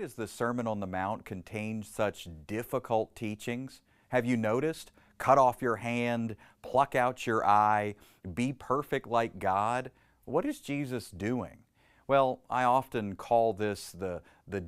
does the Sermon on the Mount contain such difficult teachings? Have you noticed? Cut off your hand, pluck out your eye, be perfect like God. What is Jesus doing? Well, I often call this the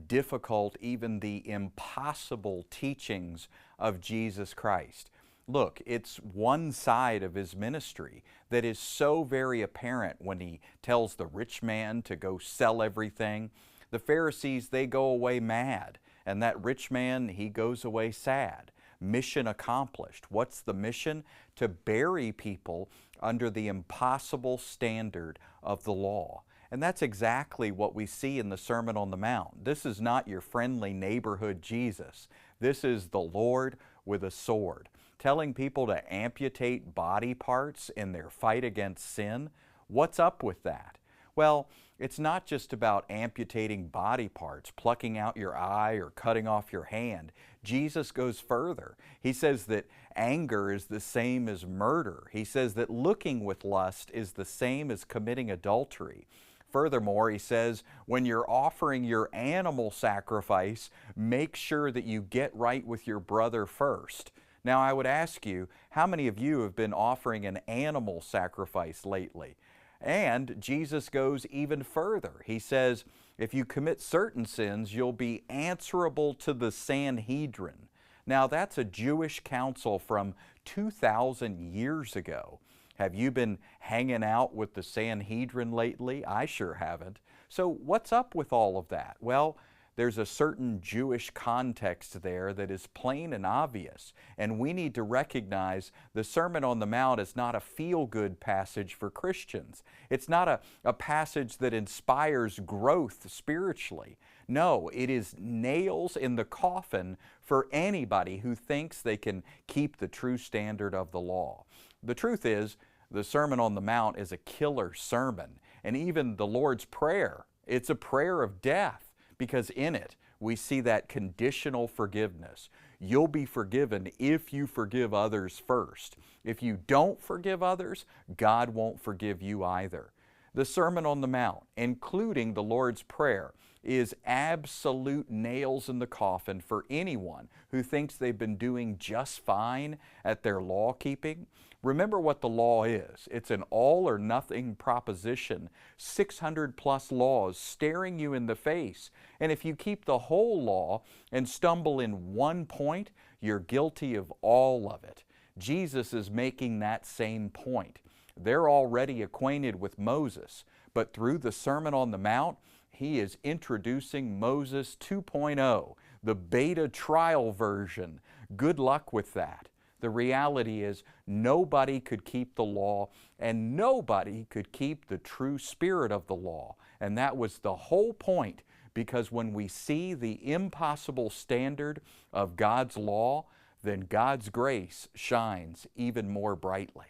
difficult, even the impossible teachings of Jesus Christ. Look, it's one side of his ministry that is so very apparent when he tells the rich man to go sell everything. The Pharisees, they go away mad, and that rich man, he goes away sad. Mission accomplished. What's the mission? To bury people under the impossible standard of the law. And that's exactly what we see in the Sermon on the Mount. This is not your friendly neighborhood Jesus. This is the Lord with a sword, telling people to amputate body parts in their fight against sin. What's up with that? Well, it's not just about amputating body parts, plucking out your eye or cutting off your hand. Jesus goes further. He says that anger is the same as murder. He says that looking with lust is the same as committing adultery. Furthermore, he says, when you're offering your animal sacrifice, make sure that you get right with your brother first. Now, I would ask you, how many of you have been offering an animal sacrifice lately? And Jesus goes even further. He says, if you commit certain sins, you'll be answerable to the Sanhedrin. Now, that's a Jewish council from 2,000 years ago. Have you been hanging out with the Sanhedrin lately? I sure haven't. So what's up with all of that? Well, there's a certain Jewish context there that is plain and obvious, and we need to recognize the Sermon on the Mount is not a feel-good passage for Christians. It's not a passage that inspires growth spiritually. No, it is nails in the coffin for anybody who thinks they can keep the true standard of the law. The truth is, the Sermon on the Mount is a killer sermon, and even the Lord's Prayer, it's a prayer of death, because in it we see that conditional forgiveness. You'll be forgiven if you forgive others first. If you don't forgive others, God won't forgive you either. The Sermon on the Mount, including the Lord's Prayer, is absolute nails in the coffin for anyone who thinks they've been doing just fine at their law keeping. Remember what the law is. It's an all or nothing proposition, 600 plus laws staring you in the face. And if you keep the whole law and stumble in one point, you're guilty of all of it. Jesus is making that same point. They're already acquainted with Moses, but through the Sermon on the Mount, he is introducing Moses 2.0, the beta trial version. Good luck with that. The reality is nobody could keep the law, and nobody could keep the true spirit of the law. And that was the whole point, because when we see the impossible standard of God's law, then God's grace shines even more brightly.